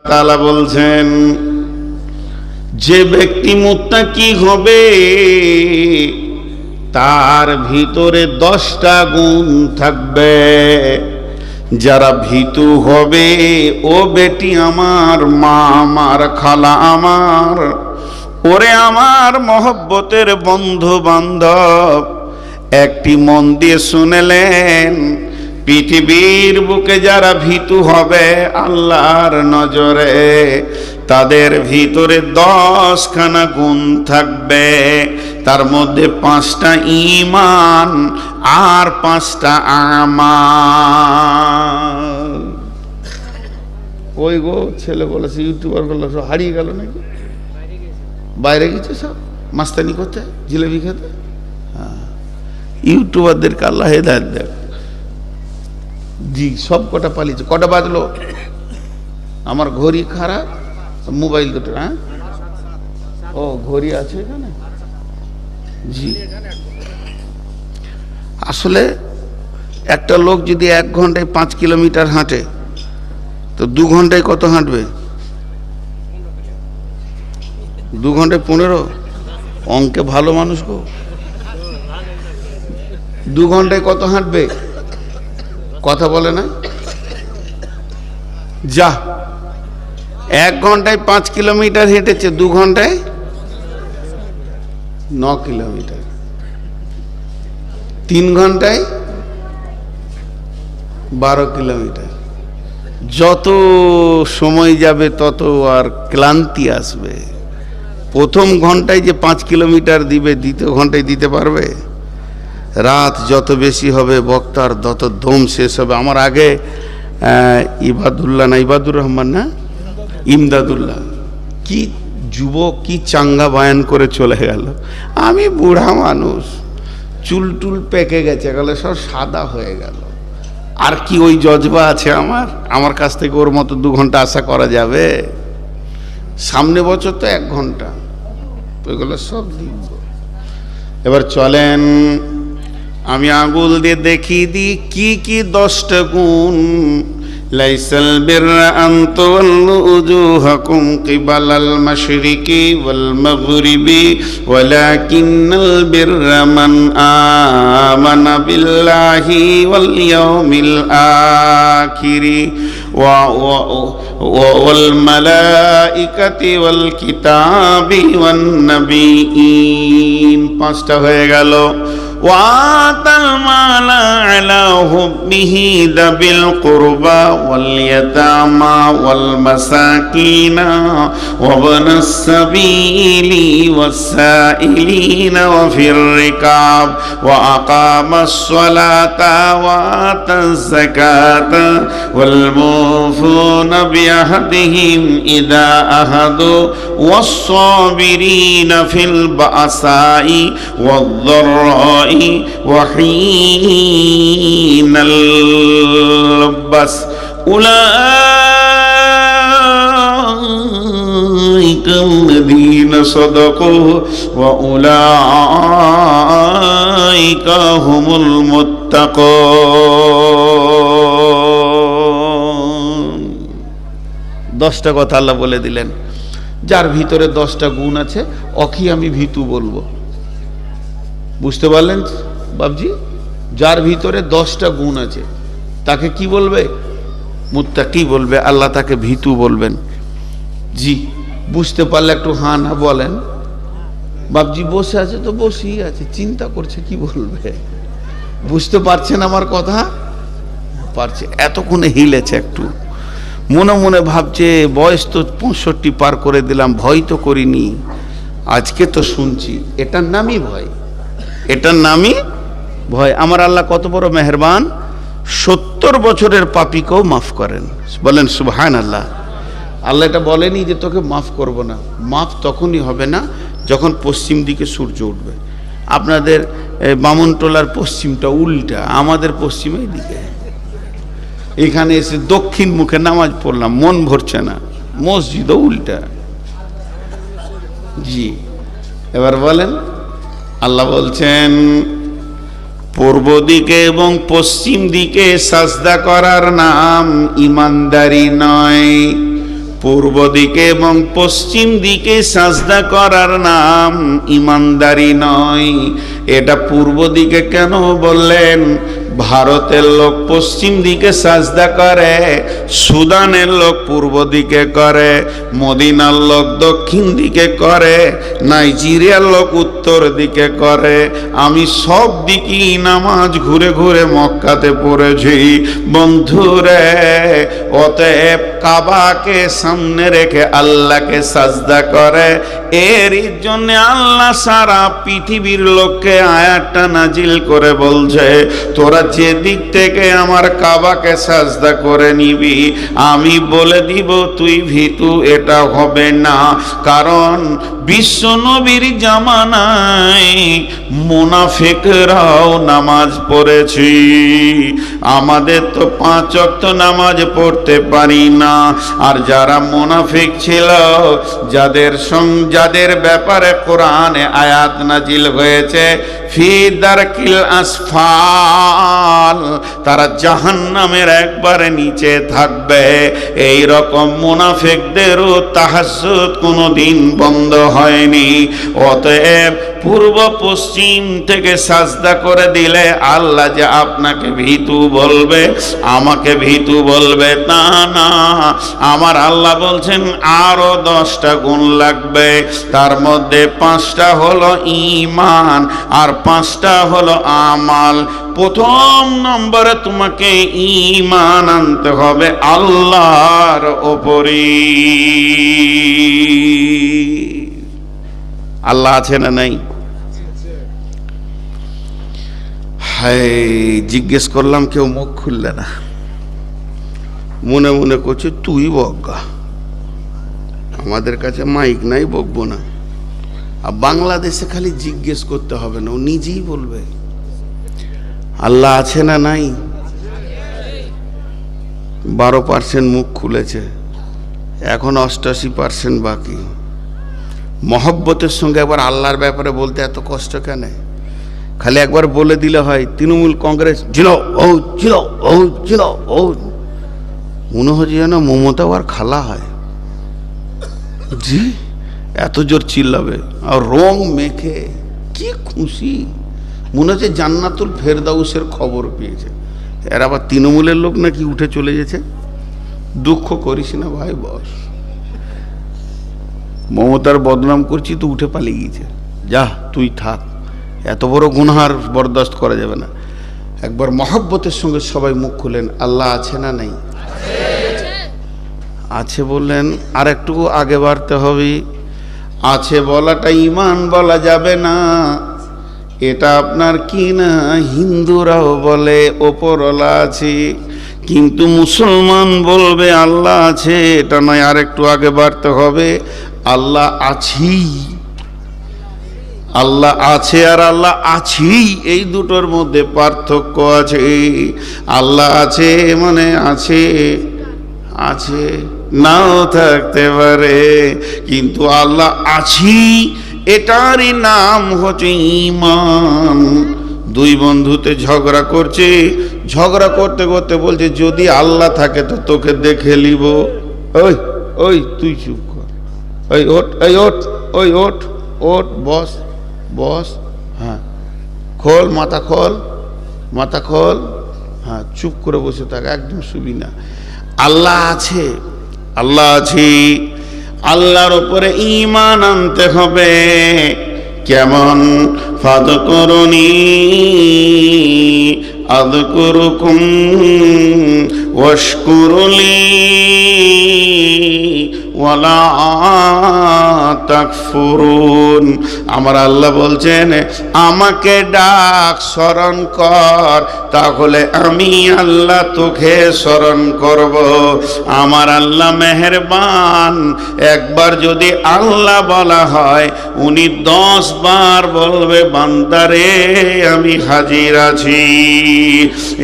তাআলা বলছেন, যে ব্যক্তি মুত্তাকি হবে তার ভিতরে 10টা গুণ থাকবে। যারা ভীতু হবে, ও বেটি আমার, মা আমার, খালা আমার, ওরে আমার মহব্বতের বন্ধু বান্ধব, একটি মন দিয়ে শুনেলেন, পৃথিবীর বুকে যারা ভীতু হবে আল্লাহর নজরে, তাদের ভিতরে 10খানা গুণ থাকবে। তার মধ্যে 5টা ঈমান আর 5টা আমাল। ওই গো ছেলে বলেছে, ইউটিউবার গুলো সব হারিয়ে গেল নাকি, বাইরে গেছে সব মাস্তানি করতে, জিলেবি খেতে। ইউটিউবারদেরকে আল্লাহ হেদায়েত দেয়। জি, সব কটা পালিয়েছে। কটা বাজলো? আমার ঘড়ি খারাপ, মোবাইল দুটো। হ্যাঁ, ও ঘড়ি আছে এখানে। জি, আসলে একটা লোক যদি 1 ঘন্টায় 5 কিলোমিটার হাঁটে, তো 2 ঘন্টায় কত হাঁটবে? 2 ঘন্টায় 15। অঙ্কে ভালো মানুষ গো। 2 ঘন্টায় কত হাঁটবে? কথা বলে না। যা, 1 ঘন্টায় 5 কিলোমিটার হেঁটেছে, 2 ঘন্টায় 9 কিলোমিটার, 3 ঘন্টায় 12 কিলোমিটার। যত সময় যাবে তত আর ক্লান্তি আসবে। প্রথম ঘন্টায় যে 5 কিলোমিটার দিবে, দ্বিতীয় ঘন্টায় দিতে পারবে? রাত যত বেশি হবে বক্তার তত দম শেষ হবে। আমার আগে ইবাদুর রহমান না, ইমদাদুল্লাহ, কি যুবক, কি চাঙ্গা বায়ান করে চলে গেল। আমি বুড়া মানুষ, চুল টুল পেকে গেছে, গেলে সব সাদা হয়ে গেল। আর কি ওই জজবা আছে আমার কাছ থেকে ওর মতো 2 ঘন্টা আশা করা যাবে? সামনে বছর তো 1 ঘন্টা, ওইগুলো সব দিব। এবার চলেন আমি আঙ্গুল দিয়ে দেখিয়ে দিই কি কি 10টা গুণ। লাইসাল বিররা আন তুওয়াল্লু উজুহাকুম কিবালাল মাশরিকি ওয়াল মাগরিবি ওয়ালাকিন্নাল বিররা মান আমানা বিল্লাহি ওয়াল ইয়াউমিল আখিরি ওয়াল মালাইকাতি ওয়াল কিতাবি ওয়ান নাবিয়িন। 5টা হয়ে গেল। وآتى المال على حبه ذوي القربى واليتامى والمساكين وابن السبيل والسائلين وفي الركاب وأقام الصلاة وآتى الزكاة والموفون بعهدهم إذا عاهدوا والصابرين في البأساء والضراء وحين البأس أولئك الذين صدقوا وأولئك هم المتقون। 10টা কথা আল্লাহ বলে দিলেন। যার ভিতরে 10টা গুণ আছে, ওকে আমি ভীতু বলবো। বুঝতে পারলেন বাবজি? যার ভিতরে 10টা গুণ আছে তাকে কি বলবে? মুত্তাকি বলবে। আল্লাহ তাকে ভীতু বলবেন। জি, বুঝতে পারলে একটু হা না বলেন। বাবজি বসে আছে তো বসেই আছে, চিন্তা করছে কি বলবে। বুঝতে পারছেন আমার কথা? পারছে। এতক্ষণে হিলেছে একটু, মনে মনে ভাবছে বয়স তো 65 পার করে দিলাম, ভয় তো করিনি, আজকে তো শুনছি। এটার নামই ভয়, এটার নামই ভয়। আমার আল্লাহ কত বড় মেহেরবান, 70 বছরের পাপীকেও মাফ করেন। বলেন সুবহানাল্লাহ। আল্লাহ এটা বলেনি যে তোকে মাফ করব না। মাফ তখনই হবে না যখন পশ্চিম দিকে সূর্য উঠবে। আপনাদের বামনটোলার পশ্চিমটা উল্টা, আমাদের পশ্চিমের দিকে। এখানে এসে দক্ষিণ মুখে নামাজ পড়লাম, মন ভরছে না, মসজিদও উল্টা। জি, এবার বলেন। আল্লাহ বলছেন পূর্ব দিকে এবং পশ্চিম দিকে সাজদা করার নাম ইমানদারি নয়। পূর্ব দিকে এবং পশ্চিম দিকে সাজদা করার নাম ইমানদারি নয়। এটা পূর্ব দিকে কেন বললেন? ভারতের লোক পশ্চিম দিকে সাজদা করে, সুদানের লোক পূর্ব দিকে করে, মদিনার লোক দক্ষিণ দিকে করে, নাইজেরিয়ার লোক উত্তর দিকে করে। আমি সব দিকেই নামাজ ঘুরে ঘুরে মক্কাতে পড়েছি বন্ধুরে। অতএব কাবাকে সামনে রেখে আল্লাহকে সাজদা করে। এর জন্য আল্লাহ সারা পৃথিবীর লোককে আয়াতটা নাজিল করে বলছে, তোরা যে দিক থেকে আমার কাবাকে সাজদা করে নিবি, আমি বলে দিব তুই ভীতু, এটা হবে না। কারণ বিশ্ব নবীর জামানায় মুনাফিকরাও নামাজ পড়েছি। আমাদের তো 5 ওয়াক্ত নামাজ পড়তে পারি না। আর যারা মুনাফিক ছিল, যাদের ব্যাপারে কোরআনে আয়াত নাজিল হয়েছে ফি দারকিল আসফাল, তারা জাহান্নামের একবারে নিচে থাকবে। এই রকম মুনাফিকদেরও তাহাজ্জুদ কোনোদিন বন্ধ হয়নি। অতএব পূর্ব পশ্চিম থেকে সাজদা করে দিলে আল্লাহ যে আপনাকে ভীতু বলবে, আমাকে ভীতু বলবে তা না। আমার আল্লাহ বলছেন আরো 10টা গুণ লাগবে। তার মধ্যে 5টা হলো ঈমান আর 5টা হলো আমাল। প্রথম নম্বরে তোমাকে ঈমান আনতে হবে আল্লাহর ওপরে। আল্লাহ আছে না নাই? হায়, জিজ্ঞেস করলাম, কেউ মুখ খুললে না। মনে মনে করছে তুই বজ্ঞা, আমাদের কাছে মাইক নাই, বকবো না। আর বাংলাদেশে খালি জিজ্ঞেস করতে হবে না, ও নিজেই বলবে আল্লাহ আছে না নাই। 12% মুখ খুলেছে, এখন 88% বাকি। মহব্বতের সঙ্গে একবার আল্লাহর ব্যাপারে বলতে এত কষ্ট কেন? খালি একবার বলে দিলে হয় তৃণমূল কংগ্রেস জিলো ও জিলো ও জিলো ও, মনে হচ্ছে যেন মমতা আর খালা হয়। জি, এত জোর চিল্লাবে আর রং মেখে কি খুশি, মনে হচ্ছে জান্নাতুল ফেরদাউসের খবর পেয়েছে। এর আবার তৃণমূলের লোক নাকি উঠে চলে গেছে। দুঃখ করিস না ভাই, বস। মমতার বদনাম করছি তো উঠে পালিয়ে গিয়েছে, যা তুই থাক, এত বড় গুনহার বরদাস্ত করা যাবে না। একবার মহব্বতের সঙ্গে সবাই মুখ খুলেন, আল্লাহ আছে না নাই? আছে বললেন, আর একটু আগে বাড়তে হবে। আছে বলাটা ঈমান বলা যাবে না, এটা আপনার কি না হিন্দুরাও বলে ওপরওয়ালা আছে, কিন্তু মুসলমান বলবে আল্লাহ আছে, এটা নয়। আর একটু আগে বাড়তে হবে, আল্লাহ আছি। আল্লাহ আছে আর আল্লাহ আছি, এই দুটোর মধ্যে পার্থক্য আছে। আল্লাহ আছে মানে আছে, আছে নাও থাকতে পারে, কিন্তু আল্লাহ আছি এটারই নাম হচ্ছে ঈমান। দুই বন্ধুতে ঝগড়া করছে, ঝগড়া করতে করতে বলছে যদি আল্লাহ থাকে তো তোকে দেখে নিব। ওই ওই তুই চুপ কর, ওই ওঠ, এই ওঠ, ওই ওঠ, ওঠ, বস বস, হ্যাঁ খোল মাথা, খোল মাথা, খোল, হ্যাঁ চুপ করে বসে থাক, একদম শুবি না। আল্লাহ আছে, আল্লাহ আছে, আল্লাহর উপরে ঈমান আনতে হবে। কেমন? ফাযকুরুনি আযকুরুকুম ওয়াশকুরুলি ওয়ালা তাকফুরুন। আমার আল্লাহ বলছেন আমাকে ডাক, স্মরণ কর, তাহলে আমি আল্লাহ তোকে স্মরণ করব। আমার আল্লাহ মেহেরবান, একবার যদি আল্লাহ বলা হয় উনি 10 বার বলবে বান্দারে আমি হাজির আছি।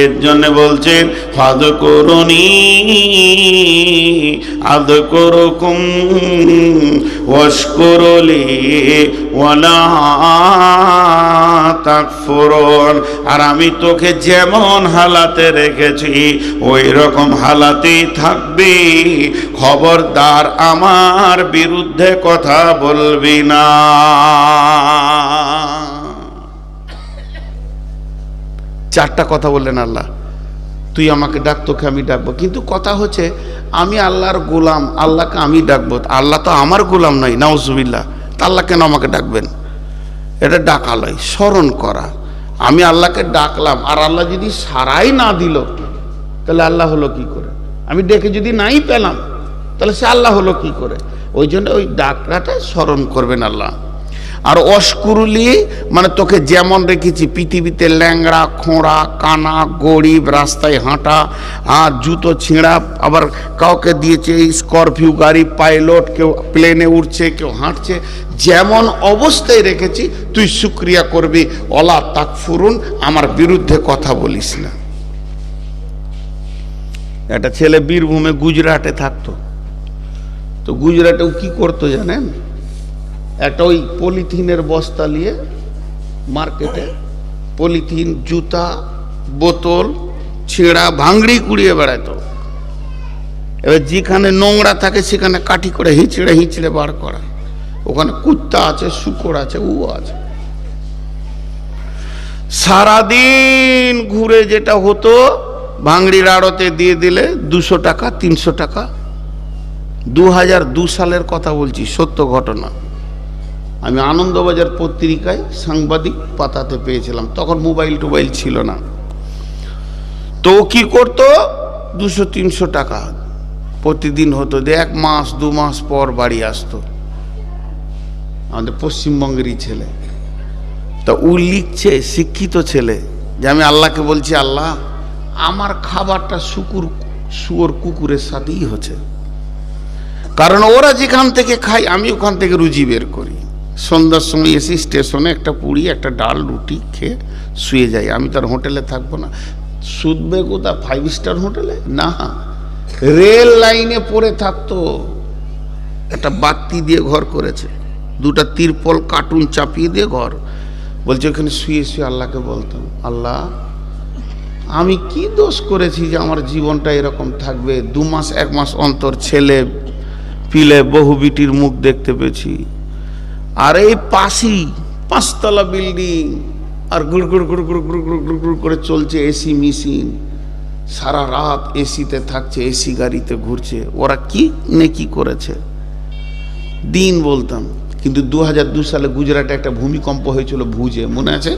এর জন্য বলছেন ফাযকুরুনি আযকুরুকুম আযকুরুকুম ওয়াশকুরুলি ওয়ালা তাকফুরুন। আর আমি তোকে যেমন হালাতে রেখেছি ওই রকম হালাতেই থাকবি, খবরদার আমার বিরুদ্ধে কথা বলবি না। চারটা কথা বললেন আল্লাহ, তুই আমাকে ডাক, তোকে আমি ডাকবো। কিন্তু কথা হচ্ছে আমি আল্লাহর গোলাম, আল্লাহকে আমি ডাকবো, আল্লাহ তো আমার গোলাম নয়, নাউজুবিল্লাহ। তা আল্লাহ কেন আমাকে ডাকবেন? এটা ডাকা লয়, স্মরণ করা। আমি আল্লাহকে ডাকলাম আর আল্লাহ যদি সারাই না দিল তাহলে আল্লাহ হলো কি করে? আমি ডেকে যদি নাই পেলাম তাহলে সে আল্লাহ হলো কি করে? ওই জন্য ওই ডাকটাটা স্মরণ করবেন আল্লাহ। আর অশকুরুলি মানে তোকে যেমন রেখেছি, পৃথিবীতে ল্যাংড়া, খোঁড়া, কানা, গরিব, রাস্তায় হাঁটা, আর জুতো ছিঁড়া, আবার কাউকে দিয়েছে স্করপিও গাড়ি, পাইলট, কেউ প্লেনে উঠছে, কেউ হাঁটছে, যেমন অবস্থায় রেখেছি তুই শুকরিয়া করবি। ওয়ালা তাকফুরুন, আমার বিরুদ্ধে কথা বলিস না। একটা ছেলে বীরভূমে গুজরাটে থাকতো, তো গুজরাটেও কি করতো জানেন? একটা ওই পলিথিনের বস্তা নিয়ে মার্কেটে পলিথিন, জুতা, বোতল, ছেঁড়া, ভাঙড়ি কুড়িয়ে বেড়াতো। এবার যেখানে নোংরা থাকে সেখানে কাঠি করে হিঁচড়ে হিঁচড়ে বার করা। ওখানে কুত্তা আছে, শুকর আছে, ও আছে। সারাদিন ঘুরে যেটা হতো, ভাঙড়ির আড়তে দিয়ে দিলে 200 টাকা, 300 টাকা। 2002 সালের কথা বলছি, সত্য ঘটনা। আমি আনন্দবাজার পত্রিকায় সাংবাদিক পাতাতে পেয়েছিলাম, তখন মোবাইল টোবাইল ছিল না। তো কি করতো, 200-300 টাকা প্রতিদিন হতো, 1 মাস 2 মাস পর বাড়ি আসতো। আমাদের পশ্চিমবঙ্গেরই ছেলে। তা ও লিখছে, শিক্ষিত ছেলে, যে আমি আল্লাহকে বলছি, আল্লাহ আমার খাবারটা শুয়োর কুকুরের সাথেই হচ্ছে, কারণ ওরা যেখান থেকে খায় আমি ওখান থেকে রুজি বের করি। সন্ধ্যার সময় এসে স্টেশনে একটা পুরি, একটা ডাল, রুটি খেয়ে শুয়ে যাই। আমি তার হোটেলে থাকবো না। শুধবে কোথা? 5 স্টার হোটেলে না, রেল লাইনে পড়ে থাকতো। একটা বাতি দিয়ে ঘর করেছে, 2টা তিরপল কার্টুন চাপিয়ে দিয়ে ঘর। বলছে ওখানে শুয়ে শুয়ে আল্লাহকে বলতাম, আল্লাহ আমি কি দোষ করেছি যে আমার জীবনটা এরকম থাকবে? 2 মাস 1 মাস অন্তর ছেলে পিলে বহু বিটির মুখ দেখতে পেয়েছি। আর এই পাশেই 5 তলা বিল্ডিং, আর গুড় গুড় গুড় গুড় গুড় গুড় গুড় গুড় করে চলছে এসি মেশিন, সারা রাত এসিতে থাকছে, এসি গাড়িতে ঘুরছে। ওরা কি নেকি করেছে দিন বলতাম। কিন্তু 2002 সালে গুজরাটে একটা ভূমিকম্প হয়েছিল ভুজে, মনে আছে?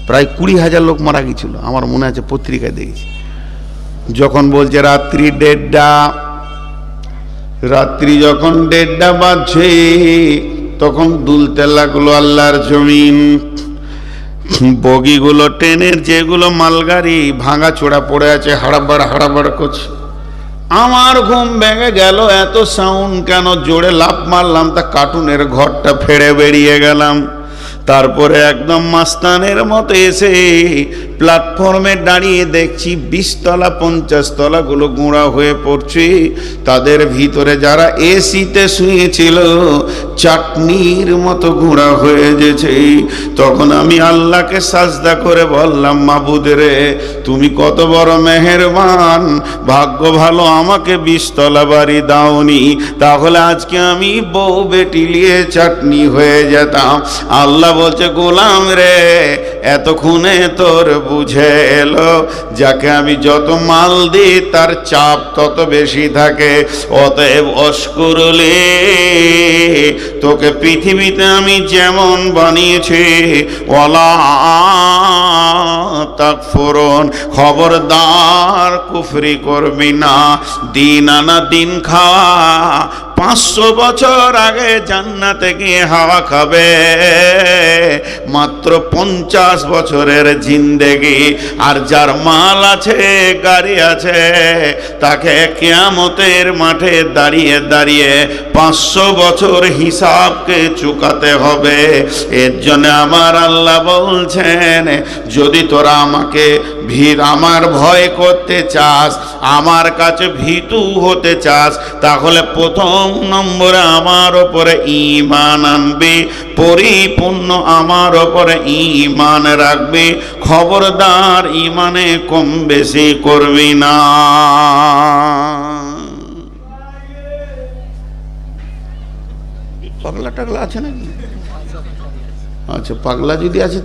প্রায় 20,000 লোক মারা গিয়েছিল, আমার মনে আছে, পত্রিকায় দেখেছি। যখন বলছে রাত্রি 1:30, রাত্রি যখন 1:30 বাজছে তখন দুলতে লাগলো আল্লাহর জমিন। বগিগুলো, ট্রেনের যেগুলো মালগাড়ি ভাঙা চোড়া পড়ে আছে, হাড়াবাড়া হাড়াবাড়া করছে। আমার ঘুম ভেঙে গেল, এত সাউন্ড কেন? জোরে লাফ মারলাম, তা কার্টুনের ঘরটা ফেড়ে বেরিয়ে গেলাম। তারপরে একদম মাস্তানের মতো এসে প্ল্যাটফর্মে দাঁড়িয়ে দেখছি 20 তলা 50 তলাগুলো গুঁড়া হয়ে পড়ছে। তাদের ভিতরে যারা এসিতে শুয়েছিল চাটনির মতো গুঁড়া হয়ে গেছে। তখন আমি আল্লাহকে সাজদা করে বললাম, মাবুদ রে, তুমি কত বড় মেহেরবান, ভাগ্য ভালো আমাকে 20 তলা বাড়ি দাওনি, তাহলে আজকে আমি বউ বেটি নিয়ে চাটনি হয়ে যেতাম। আল্লাহ বলছে, গোলাম রে, এতক্ষণে তোর বুঝে এলো, যাকে আমি যত মাল দিই তার চাপ তত বেশি থাকে। অতএব অশকুরলি, তোকে পৃথিবীতে আমি যেমন বানিয়েছি, ওয়ালা তাকফুরুন, খবরদার কুফরি করবি না। দিন আনা দিন খাওয়া, 500 বছর আগে জান্নাতে গিয়ে হাওয়া খাবে, মাত্র 50 বছরের জিন্দেগি। আর যার মাল আছে, গাড়ি আছে, তাকে কিয়ামতের মাঠে দাঁড়িয়ে দাঁড়িয়ে 500 বছর হিসাবকে চুকাতে হবে। এর জন্য আমার আল্লাহ বলছেন, যদি তোরা আমাকে আমার ভয় করতে চাস, আমার কাছে ভীতু হতে চাস, তাহলে প্রথম নম্বরে আমার ওপরে ঈমান আনবে, পরিপূর্ণ আমার ওপরে ঈমান রাখবে। খবরদার ঈমানে কম বেশি করবি না। পাগলা টাগলা আছে নাকি? আচ্ছা, পাগলা যদি আছে